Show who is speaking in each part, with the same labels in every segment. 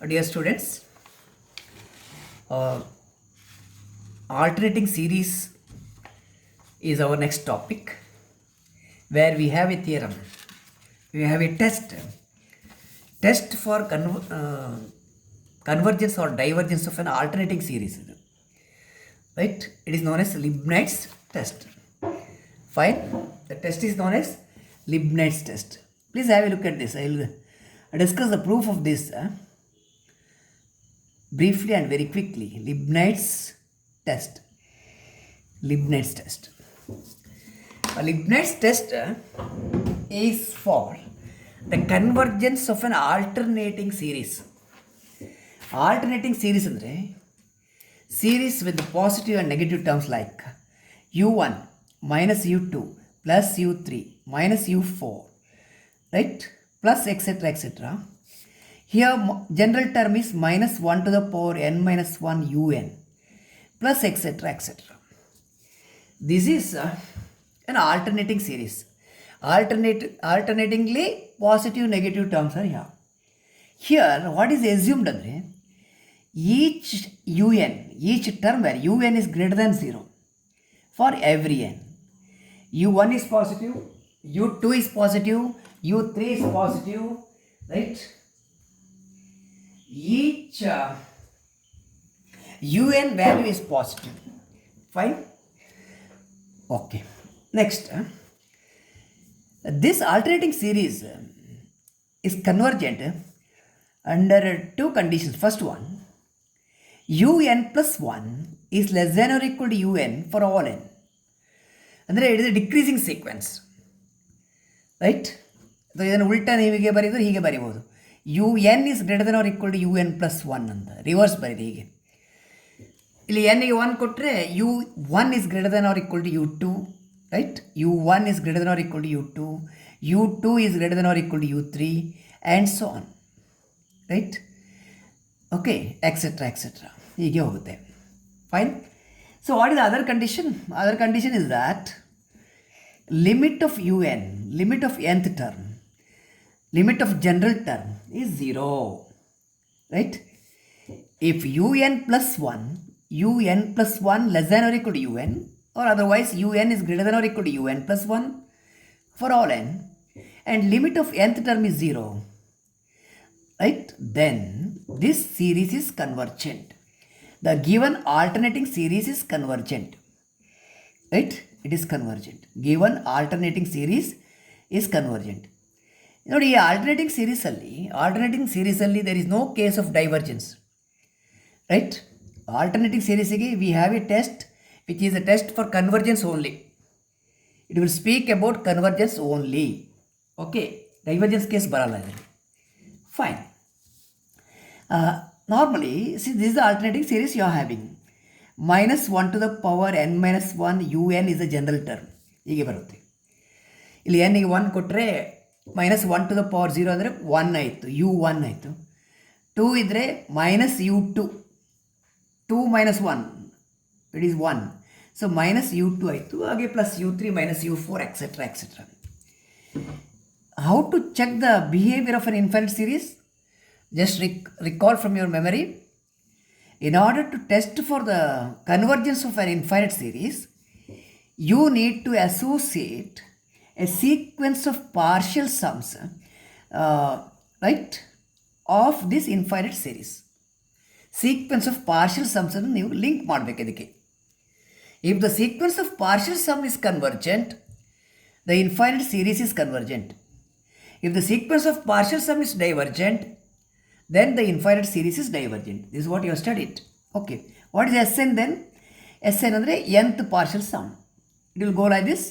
Speaker 1: Dear students, uh, alternating series is our next topic where we have a theorem. We have a test for convergence or divergence of an alternating series. Right? It is known as Leibniz test. Fine. The test is known as Leibniz test. Please have a look at this. I will discuss the proof of this. Briefly and very quickly. Leibniz test. Leibniz test. A Leibniz test is for the convergence of an alternating series. Alternating series andre series with the positive and negative terms like u1 minus u2 plus u3 minus u4, right, plus etc etc. Here general term is minus 1 to the power n minus 1 un plus etc etc. This is an alternating series. Alternatingly positive negative terms are here. Here what is assumed andre each un, each term where un is greater than 0 for every n. u1 is positive, u2 is positive, u3 is positive, right? Each un value is positive. Fine. Okay. Next, this alternating series is convergent under two conditions. First one, un plus 1 is less than or equal to un for all n. ಅಂದರೆ it is a decreasing sequence, right? ಇದನ್ನು ಉಲ್ಟಾ ನೀವಿಗೆ ಬರೀದ್ರೆ ಹೀಗೆ ಬರಿಬೋದು, u n is greater than or equal to u n plus 1 ಅಂತ reverse ಬರೀರಿ. ಹೀಗೆ ಇಲ್ಲಿ ಎನ್ಗೆ 1 ಕೊಟ್ಟರೆ u 1 is greater than or equal to u 2, right? U 1 is greater than or equal to u 2, u 2 is greater than or equal to u 3 and so on, right? Okay, etcetera etcetera ಹೀಗೆ ಹೋಗುತ್ತೆ. Fine. So what is the other condition? Other condition is that limit of un, limit of nth term, limit of general term is 0, right? If un plus 1, un plus 1 less than or equal to un, or otherwise un is greater than or equal to un plus 1 for all n, and limit of nth term is 0, right? Then this series is convergent. The given alternating series is convergent, right? It is convergent. Given alternating series is convergent. ನೋಡಿ, ಈ alternating ಸೀರೀಸಲ್ಲಿ there is no case of divergence, right? Alternating ಸೀರೀಸಿಗೆ we have a test which is a test for convergence only. It will speak about convergence only. Okay, divergence case ಬರಲ್ಲ ಇದರಲ್ಲಿ. Fine. Normally, see, this is the alternating series you are having. Minus 1 to the power n minus 1 un is a general term. ಹೀಗೆ ಬರುತ್ತೆ. ಇಲ್ಲಿ n ಗೆ 1 ಕೊಟ್ಟರೆ minus 1 to the power 0 ಅಂದರೆ 1 ಆಯಿತು, you 1 ಆಯಿತು. 2 ಇದ್ದರೆ minus u 2, 2 minus 1 it is 1, so minus u 2 ಆಯಿತು. ಹಾಗೆ plus u 3 minus u 4 etcetera etcetera. How to check the behaviour of an infinite series? Just recall from your memory. In order to test for the convergence of an infinite series, you need to associate a sequence of partial sums, right, of this infinite series. Sequence of partial sums ಅನ್ನು ನೀವು link ಮಾಡಬೇಕು ಇದಕ್ಕೆ. If the sequence of partial sum is convergent, the infinite series is convergent. If the sequence of partial sum is divergent, then the infinite series is divergent. This is what you have studied. Okay. What is Sn then? Sn ಅಂದರೆ nth partial sum. It will go like this.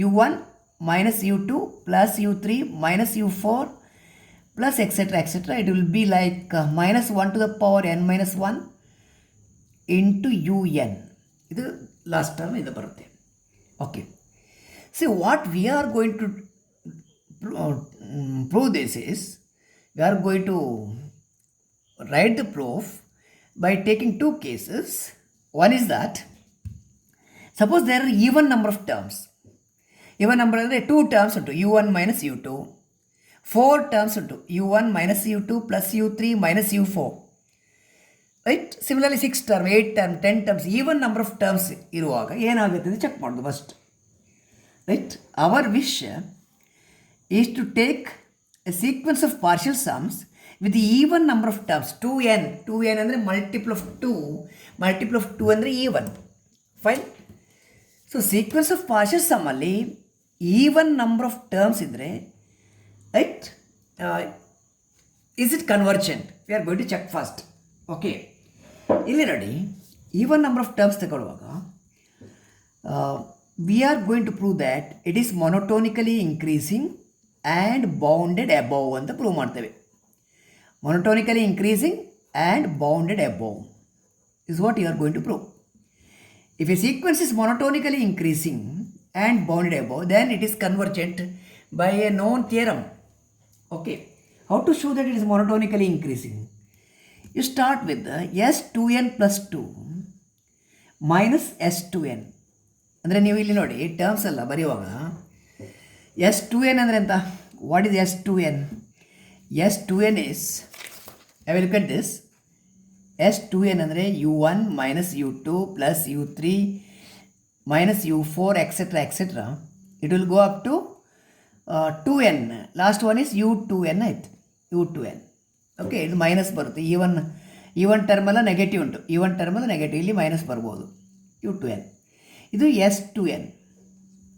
Speaker 1: u1 minus u2 plus u3 minus u4 plus etc etc. It will be like minus 1 to the power n minus 1 into un. ಇದು last term ಇದು ಬರುತ್ತೆ. Okay. See, what we are going to prove this is, we are going to write the proof by taking two cases. One is that, suppose there are even number of terms. Even number ಅಂದರೆ 2 terms ಉಂಟು, u1 minus u2 4 terms ಉಂಟು, u1 minus u2 plus u3 minus u4, right. Similarly 6 term, 8 term, 10 terms, even number of terms ಇರುವಾಗ ಏನಾಗುತ್ತೆ ಅಂತ check ಮಾಡೋದು first, right. Our wish is to take a sequence of partial sums with even number of terms, 2n ಅಂದರೆ multiple of 2 ಅಂದರೆ even, fine. So sequence of partial ಸಮ್ಮಲ್ಲಿ even number of terms ಇದ್ದರೆ, right, is it convergent? We are going to check first. Okay, ಇಲ್ಲಿ ನೋಡಿ, even number of terms ತಗೊಳ್ಳುವಾಗ we are going to prove that it is monotonically increasing and bounded above ಅಂತ prove ಮಾಡ್ತೇವೆ. Monotonically increasing and bounded above is what you are going to prove. If a sequence is monotonically increasing and bounded above, then it is convergent by a known theorem. Okay, how to show that it is monotonically increasing? You start with the s2n plus 2 minus s2n. ಅಂದರೆ ನೀವು ಇಲ್ಲಿ ನೋಡಿ terms ಎಲ್ಲ ಬರೆಯುವಾಗ s2n ಅಂದರೆ ಎಂತ? What is s2n? s2n is, I will look at this. s2n ಅಂದರೆ u1 minus u2 plus u3 minus u4 etcetera etcetera. It will go up to 2n. Last one is u2n ಆಯಿತು, u2n. Okay, ಇದು minus ಬರುತ್ತೆ. Even ಟರ್ಮೆಲ್ಲ negative ಉಂಟು, even ಟರ್ಮೆಲ್ಲ negative, ಇಲ್ಲಿ minus ಬರ್ಬೋದು. u2n ಇದು s2n,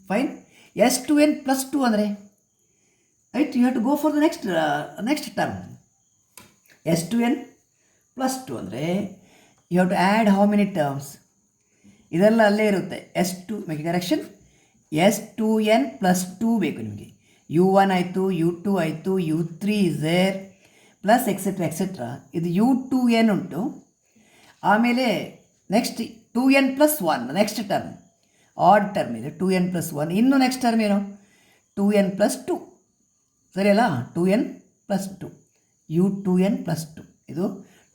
Speaker 1: ಫೈನ್. s2n ಪ್ಲಸ್ 2 ಅಂದರೆ, right, you have to go for the next term. s2n plus 2 ಅಂದರೆ you have to add how many terms? ಇದೆಲ್ಲ ಅಲ್ಲೇ ಇರುತ್ತೆ. s2 make correction, s2n plus 2 ಬೇಕು ನಿಮಗೆ. u1 ಆಯಿತು, u2 ಆಯಿತು, u3 is there, plus etcetera etcetera. ಇದು u2n ಉಂಟು. ಆಮೇಲೆ next 2n plus 1 next term, odd term ಇದೆ, 2n ಪ್ಲಸ್ 1. ಇನ್ನು ನೆಕ್ಸ್ಟ್ ಟರ್ಮ್ ಏನು? 2n ಪ್ಲಸ್ 2, ಸರಿ ಅಲ್ಲ? 2n ಪ್ಲಸ್ 2, u2n ಪ್ಲಸ್ 2, ಇದು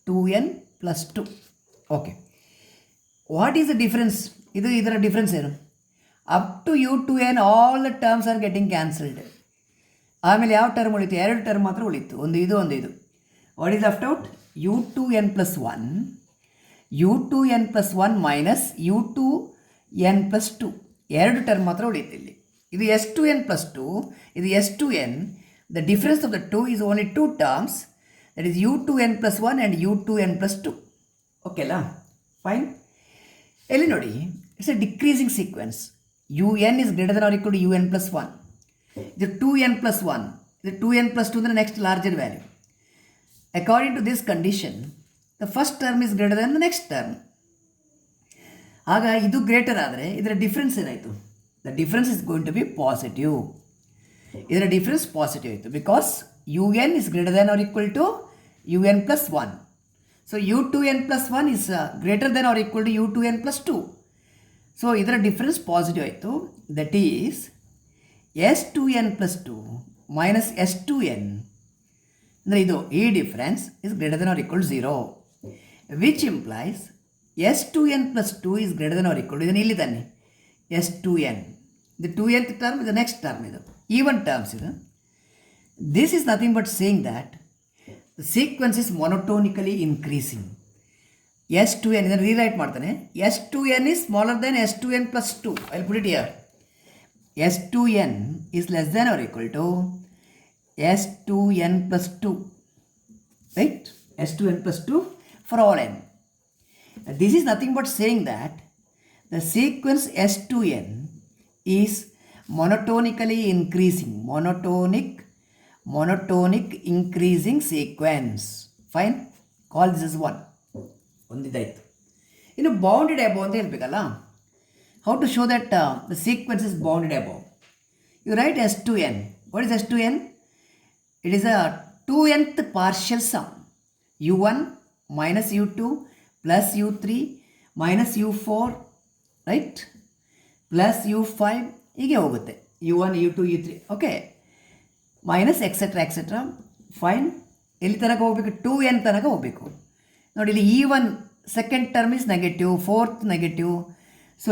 Speaker 1: 2n plus 2. Okay, what is the difference? ಇದರ ಡಿಫ್ರೆನ್ಸ್ ಏನು? Up to u2n all the terms are getting cancelled. ಆಮೇಲೆ ಯಾವ ಟರ್ಮ್ ಉಳಿತು? 2 ಟರ್ಮ್ ಮಾತ್ರ ಉಳಿತು, ಒಂದು ಇದು ಒಂದು ಇದು. What is left out? u2n plus 1, u2n plus 1 minus u2n plus 2, 2 term ಮಾತ್ರ ಉಳಿಯುತ್ತೆ ಇಲ್ಲಿ. ಇದು s2n ಪ್ಲಸ್ 2, ಇದು s2n. The difference of the 2 is only 2 terms, that is u2n plus 1 and u2n plus 2. Okay ಅಲ್ಲ? ಫೈನ್. ಎಲ್ಲಿ ನೋಡಿ, it's A decreasing sequence. un is greater than or equal to un plus 1. ಇದು 2n plus 1, ಇದು 2n plus 2 ಅಂದರೆ next larger value. According to this condition the first term is greater than the next term. ಆಗ ಇದು greater ಆದರೆ ಇದರ difference ಏನಾಯಿತು? The difference is going to be positive. ಇದರ difference positive ಆಯಿತು, because un is greater than or equal to un plus 1. So u2n plus 1 is greater than or equal to u2n plus 2. So ಇದರ difference positive ಆಯಿತು. That is s2n plus 2 minus s2n ಅಂದರೆ ಇದು ಈ difference is greater than or equal to 0, which implies s2n plus 2 is greater than or equal to, ಇದನ್ನು ಇಲ್ಲಿ ತಾನೆ s2n, ಇದು 2nth term, ಇದು ನೆಕ್ಸ್ಟ್ ಟರ್ಮ್, ಇದು ಈವನ್ ಟರ್ಮ್ಸ್. ಇದು this is nothing but saying that the sequence is monotonically increasing. s2n ಇದನ್ನು rewrite ಮಾಡ್ತಾನೆ. s2n is smaller than s2n plus 2. I will put it here. s2n is less than or equal to s2n plus 2, right? s2n plus 2 for all n. This is nothing but saying that the sequence s2n is monotonically increasing, monotonic increasing sequence. Fine, call this as 1. ಒಂದಿದ್ದಾಯಿತು. ಇನ್ನು bounded above ಅಂತ ಹೇಳಬೇಕಲ್ಲ. How to show that the sequence is bounded above? You write s2n. What is s2n? It is a 2nth partial sum, u1 minus u2 plus u3 minus u4, right, plus u5 ಹೀಗೆ ಹೋಗುತ್ತೆ, u1 u2 u3. Okay, minus etcetera etcetera. Fine, ಎಲ್ಲಿ ತನಕ ಹೋಗಬೇಕು? 2n ತನಕ ಹೋಗಬೇಕು. ನೋಡಿ, ಇಲ್ಲಿ e1 second term is negative, fourth negative, so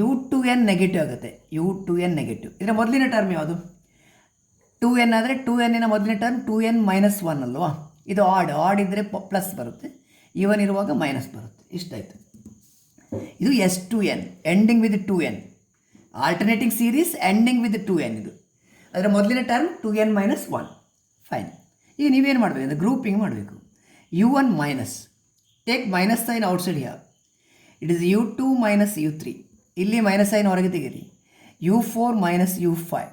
Speaker 1: u2n negative ಆಗುತ್ತೆ, u2n ನೆಗೆಟಿವ್. ಇದರ ಮೊದಲಿನ ಟರ್ಮ್ ಯಾವುದು? ಟು ಎನ್ ಆದರೆ ಟು ಎನ್ನಿನ ಮೊದಲನೇ term two n minus one ಅಲ್ವಾ, ಇದು ಆಡ್ ಇದ್ದರೆ ಪ್ಲಸ್ ಬರುತ್ತೆ, ಈವನ್ ಇರುವಾಗ ಮೈನಸ್ ಬರುತ್ತೆ. ಇಷ್ಟಾಯಿತು. ಇದು s two n ending with two n, alternating series ending with two n. ಇದು ಅದರ ಮೊದಲಿನ term two n minus one. Fine. ಈಗ ನೀವೇನು ಮಾಡಬೇಕು ಅಂದರೆ ಗ್ರೂಪಿಂಗ್ ಮಾಡಬೇಕು. U one minus, take minus sign outside here, it is u two minus u three, ಇಲ್ಲಿ minus sign ಹೊರಗೆ ತೆಗೀರಿ, u four minus u five,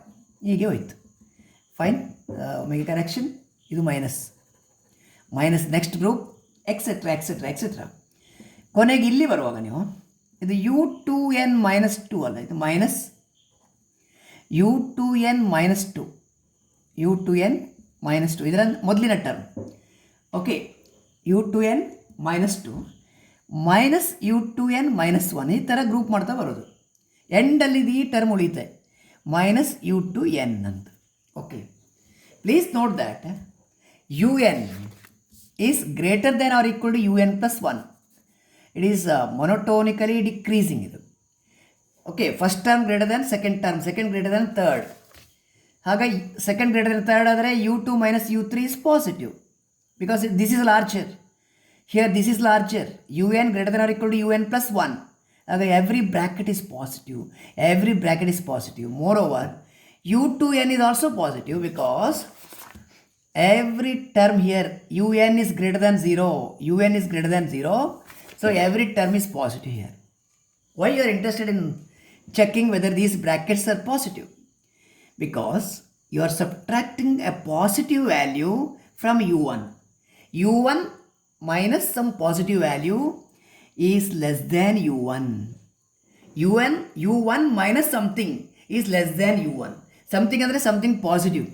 Speaker 1: ಹೀಗೆ ಹೋಯ್ತು. ಫೈನ್. Make correction. ಇದು minus next group etcetera etcetera etcetera. ಕೊನೆಗೆ ಇಲ್ಲಿ ಬರುವಾಗ ನೀವು ಇದು u two n minus two ಅಲ್ಲ, ಇದು minus u two n minus two, u two n minus two ಇದರ ಮೊದಲಿನ term. Okay, u two n minus two minus u two n minus one, ಈ ಥರ ಗ್ರೂಪ್ ಮಾಡ್ತಾ ಬರೋದು. ಎಂಡಲ್ಲಿ ಈ ಟರ್ಮ್ ಉಳಿಯುತ್ತೆ ಮೈನಸ್ ಯು ಟು ಎನ್ ಅಂತ. Okay, please note that u n is greater than or equal to u n plus one. It is ಮೊನೋಟೋನಿಕಲಿ decreasing ಇದು. Okay, first term greater than second term, second greater than third. ಹಾಗಾಗಿ second greater than third ಆದರೆ u two minus u three is positive because this is larger. Here this is larger, u n greater than or equal to u n plus one. ಆಗ every bracket is positive, every bracket is positive. Moreover u two n is also positive because every term here un is greater than 0, un is greater than 0, so every term is positive here. Why you are interested in checking whether these brackets are positive? Because you are subtracting a positive value from u1. u1 minus some positive value is less than u1. u1 minus something is less than u1. Something ಅಂದರೆ something positive.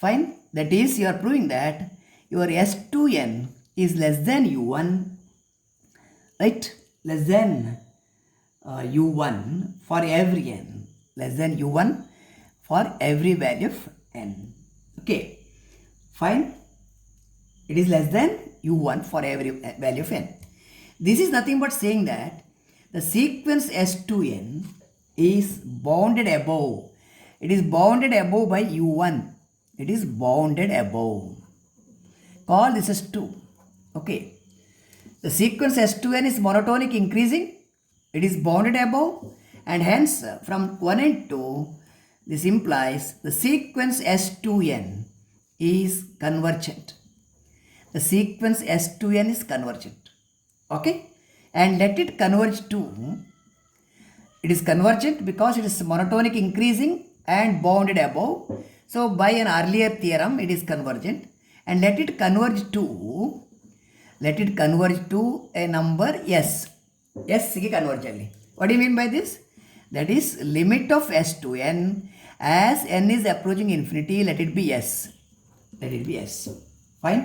Speaker 1: Fine. That is, you are proving that your S2n is less than u1, right? Less than u1 for every n. Less than u1 for every value of n. Okay. Fine. It is less than u1 for every value of n. This is nothing but saying that the sequence S2n is bounded above. It is bounded above by u1. It is bounded above. Call this as 2. Okay. The sequence S2n is monotonic increasing. It is bounded above, and hence from 1 and 2, this implies the sequence S2n is convergent. The sequence S2n is convergent. Okay. And let it converge to. It is convergent because it is monotonic increasing and bounded above. So by an earlier theorem it is convergent, and let it converge to a number s. S ಗೆ converge ಆಗಲಿ. What do you mean by this? That is limit of s to n as n is approaching infinity, let it be s. Let it be s. Fine.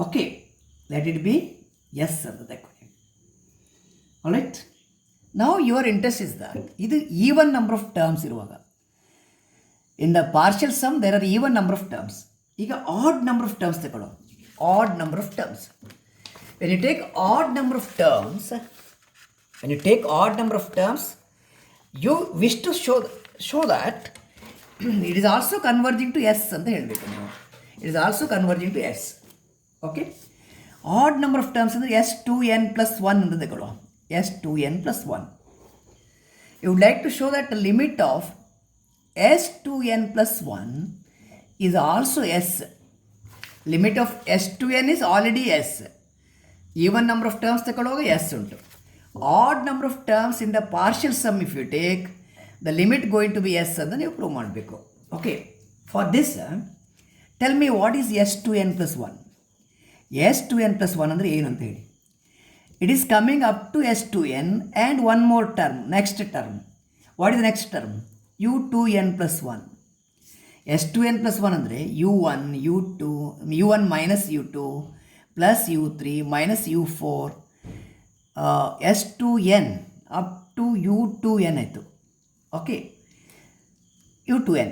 Speaker 1: Okay. Let it be s ಅಂತ ತಗೊಳ್ಳಿ. Alright. Now your interest is that ಇದು even number of terms ಇರುವಾಗ, in the partial sum there are even number of terms. ಈಗ odd number of terms ತಗೊಳ್ಳೋ. Odd number of terms. When you take odd number of terms, you wish to show that it is also converging to s ಅಂತ ಹೇಳಬೇಕು ನೀವು. It is also converging to s. Okay. Odd number of terms ಅಂದರೆ s2n plus 1 ಅಂತ ತಗೊಳ್ಳೋ. s2n plus 1. You would like to show that the limit of s2n plus 1 is also s. Limit of s2n is already s. Even number of terms ತಗೊಳ್ಳುವಾಗ s ಉಂಟು. Odd number of terms in the partial sum if you take, the limit going to be s ಅಂತ ನೀವು prove ಮಾಡಬೇಕು. Okay. For this, tell me what is s2n plus 1. s2n plus 1 ಅಂದರೆ ಏನು ಅಂತ ಹೇಳಿ. It is coming up to s2n and one more term, next term. What is the next term? u2n plus 1. s2n plus 1 ಅಂದರೆ u1 minus u2 plus u3 minus u4 s2n up to u2n ಆಯಿತು. Okay, u2n.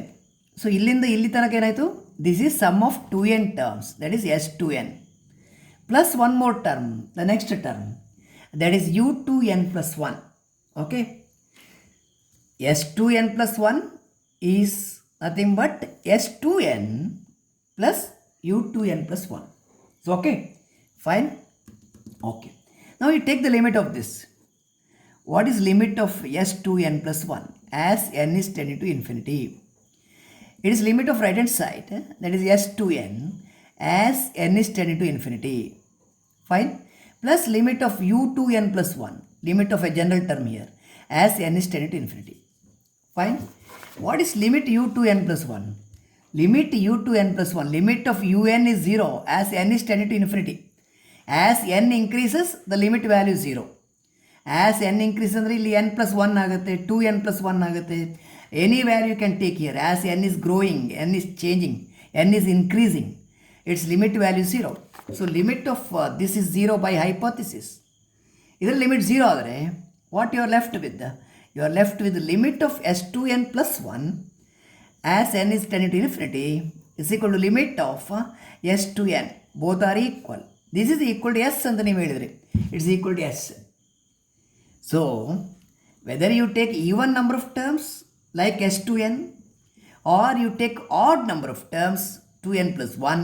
Speaker 1: So ಇಲ್ಲಿಂದ ಇಲ್ಲಿ ತನಕ ಏನಾಯಿತು? This is sum of 2n terms, that is s2n plus one more term, the next term, that is u2n plus 1. Okay. s2n plus 1 is nothing but S2n plus U2n plus 1. So, okay, fine. Okay. Now you take the limit of this. What is limit of S2n plus 1 as n is tending to infinity? It is limit of right hand side, that is S2n as n is tending to infinity. Fine. Plus limit of U2n plus 1, limit of a general term here, as n is tending to infinity. Fine. What is limit U2n plus 1? Limit U2n plus 1, limit of un is 0 as n is tending to infinity. As n increases, the limit value is 0. As n increases ಅಂದರೆ ಇಲ್ಲಿ n plus 1 ಆಗುತ್ತೆ, 2n plus 1 ಆಗುತ್ತೆ. Any value you can take here. As n is growing, n is changing, n is increasing, its limit value is 0. So limit of this is 0 by hypothesis. ಇದರ limit 0 ಆದರೆ what you are left with? You are left with the limit of S2n plus 1 as n is tending to infinity is equal to limit of S2n. Both are equal. This is equal to S ಅಂತ ನೀವು ಹೇಳಿದ್ರಿ. It's equal to S. So, whether you take even number of terms like S2n or you take odd number of terms 2n plus 1,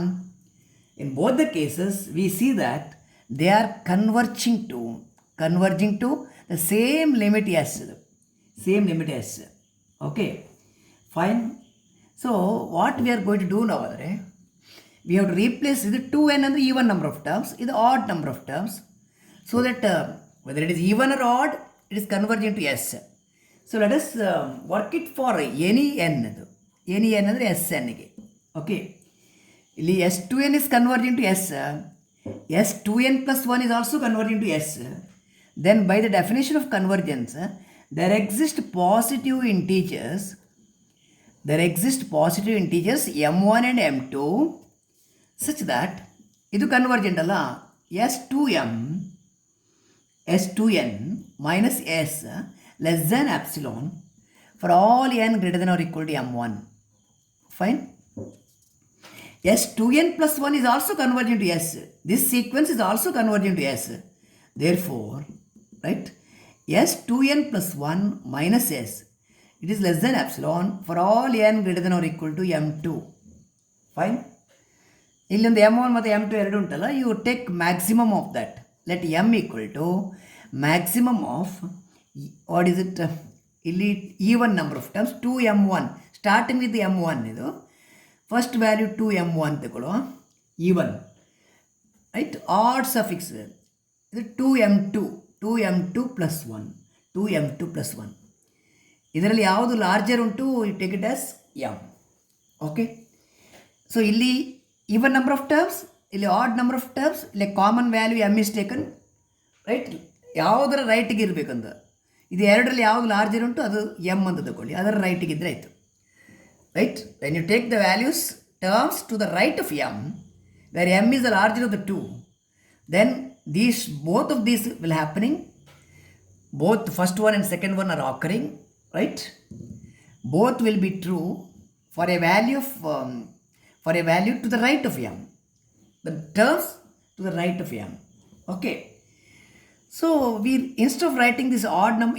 Speaker 1: in both the cases we see that they are converging to the same limit S. Same limit S. Okay, fine. So, what we are going to do now, we have to replace the 2n and the even number of terms with the odd number of terms, so that whether it is even or odd, it is converging to S. So let us work it for any n. Any n ಅಂದರೆ S ಎನ್ಗೆ. Okay, ಇಲ್ಲಿ S2n is converging to S. S2n plus 1 is also converging to S. Then by the definition of convergence, there exist positive integers. There exist positive integers m1 and m2 such that ಇದು convergent ಅಲ್ಲ. S2n minus S less than epsilon for all n greater than or equal to m1. Fine. S2n plus 1 is also converging to S. This sequence is also converging to S. Therefore, right, S2n plus 1 minus S, it is less than epsilon for all n greater than or equal to m2. Fine. ಇಲ್ಲೊಂದು m1 ಮತ್ತು m2 ಎರಡು ಉಂಟಲ್ಲ, you take maximum of that. Let m equal to maximum of, what is it, ಇಲ್ಲಿ even number of terms 2m1, starting with m1 ಇದು first value 2m1 ತಗೊಳ್ಳುವ, even, right, odd suffix ಇದು 2m2 plus 1, 2m2 plus 1. ಇದರಲ್ಲಿ ಯಾವುದು larger ಉಂಟು, you take it as m. Okay, so ಇಲ್ಲಿ even number of terms, ಇಲ್ಲಿ odd number of terms, ಇಲ್ಲಿ common value M is taken, right, ಯಾವುದರ ರೈಟಿಗೆ ಇರಬೇಕಂತ, ಇದು ಎರಡರಲ್ಲಿ ಯಾವುದು ಲಾರ್ಜರ್ ಉಂಟು ಅದು ಎಮ್ ಅಂತ ತಗೊಳ್ಳಿ, ಅದರ ರೈಟಿಗೆ ಇದ್ದರೆ ಆಯಿತು. Right, when you take the values terms to the right of M, where M is the larger of the two, then both of these will happening, both first one and second one are occurring, right? Both will be true for a value to the right of m, the terms to the right of m. Okay, so we, instead of writing this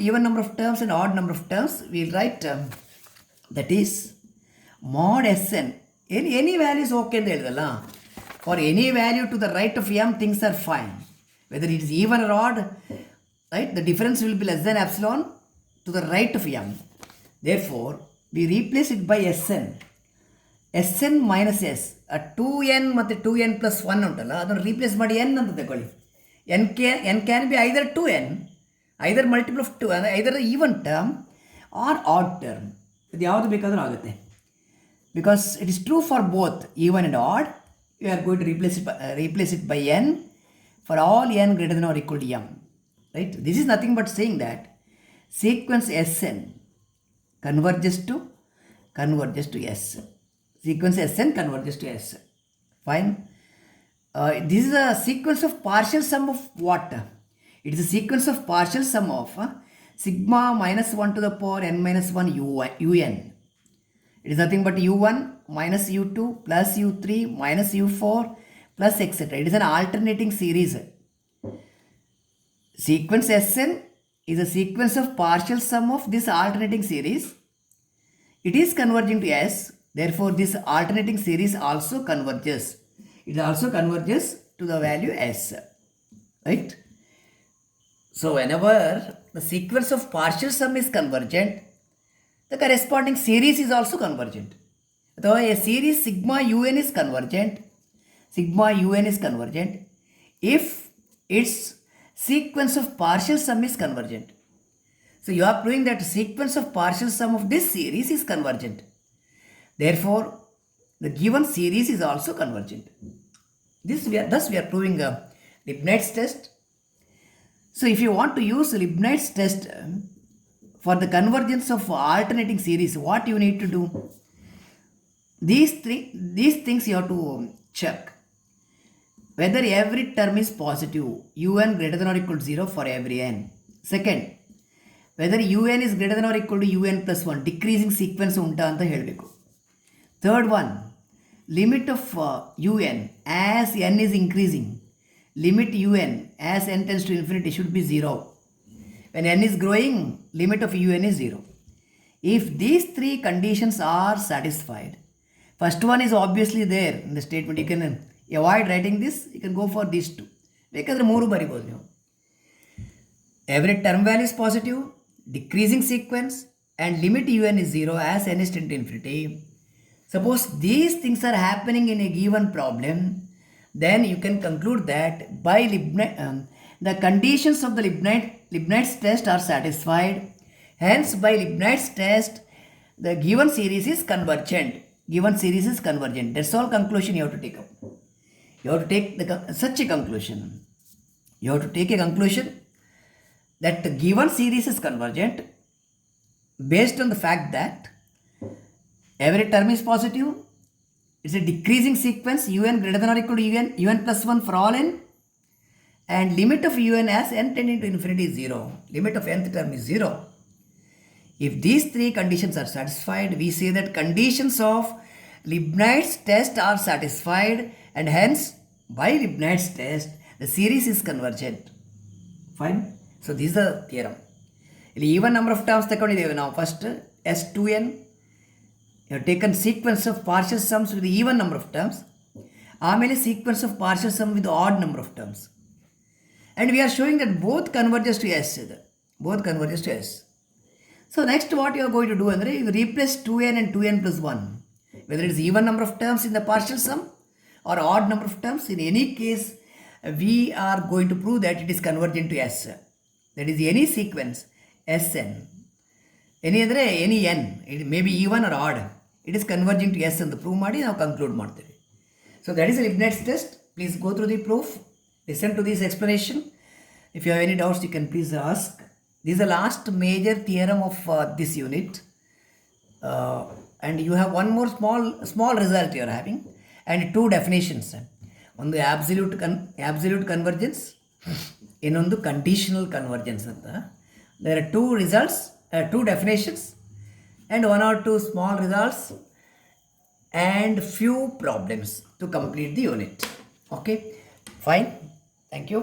Speaker 1: even number of terms and odd number of terms, we'll write that is mod Sn. Any value is okay ಅಂತ ಹೇಳಿದಲ್ಲ. For any value to the right of m, things are fine. Whether it is even or odd, right, the difference will be less than epsilon to the right of m. Therefore, we replace it by Sn. Sn minus S, 2n ಮತ್ತು 2n plus 1 ಉಂಟಲ್ಲ, ಅದನ್ನು replace ಮಾಡಿ n ಅಂತ ತಗೊಳ್ಳಿ. n can be either 2n, either multiple of 2, either even term or odd term. ಇದು ಯಾವುದು ಬೇಕಾದರೂ ಆಗುತ್ತೆ. Because it is true for both even and odd, you are going to replace it by n for all n greater than or equal to m. Right? This is nothing but saying that sequence Sn converges to S. Sequence Sn converges to S. Fine. This is a sequence of partial sum of what? It is a sequence of partial sum of sigma minus 1 to the power n minus 1 un. It is nothing but u1 minus u2 plus u3 minus u4 plus etc. It is an alternating series. Sequence Sn is a sequence of partial sum of this alternating series it is converging to S, therefore this alternating series also converges. It also converges to the value S, right? So whenever the sequence of partial sum is convergent, the corresponding series is also convergent. So a series sigma un is convergent, if its sequence of partial sum is convergent. So you are proving that sequence of partial sum of this series is convergent. Therefore, the given series is also convergent. Thus we are proving Leibniz test. So if you want to use Leibniz test for the convergence of alternating series, what you need to do? These things you have to check. Whether every term is positive, un greater than or equal to 0 for every n. Second, whether un is greater than or equal to un plus 1, decreasing sequence unta anta helbeku. Third one, limit of un as n is increasing, limit un as n tends to infinity should be 0. When n is growing, limit of un is 0. If these three conditions are satisfied, first one is obviously there in the statement. You can avoid writing this, you can go for these two. Because ಮೂರು ಬರಿಬೋದು ನೀವು. Every term value is positive, decreasing sequence, and limit un is 0 as n is tend to infinity. Suppose these things are happening in a given problem, then you can conclude that by the conditions of the Leibniz test are satisfied. Hence, by Leibniz test, the given series is convergent. That's all conclusion you have to take up. You have to take such a conclusion. You have to take a conclusion that the given series is convergent based on the fact that every term is positive, it's a decreasing sequence, un greater than or equal to un plus 1 for all n, and limit of un as n tending to infinity is 0. Limit of nth term is 0. If these three conditions are satisfied, we say that conditions of Leibniz test are satisfied, and hence by Leibniz test the series is convergent. Fine. So this is the theorem. Even number of terms ತಗೊಂಡಿದ್ದೇವೆ ನಾವು. First S2n, you have taken sequence of partial sums with even number of terms. ಆಮೇಲೆ sequence of partial sum with odd number of terms. And we are showing that both converges to S. So next what you are going to do ಅಂದರೆ you replace 2n and 2n plus 1. Whether it is even number of terms in the partial sum or odd number of terms, in any case we are going to prove that it is convergent to S. That is any sequence Sn, any n, it may be even or odd, it is converging to S ಅಂತ prove ಮಾಡಿ ನಾವು conclude ಮಾಡ್ತೀವಿ. So that is the Leibniz test. Please go through the proof, listen to this explanation. If you have any doubts, you can please ask. This is the last major theorem of this unit, and you have one more small result you are having, and two definitions. ಒಂದು absolute convergence, ಇನ್ನೊಂದು conditional convergence ಅಂತ. There are two results, two definitions, and one or two small results and few problems to complete the unit. Okay, fine. Thank you.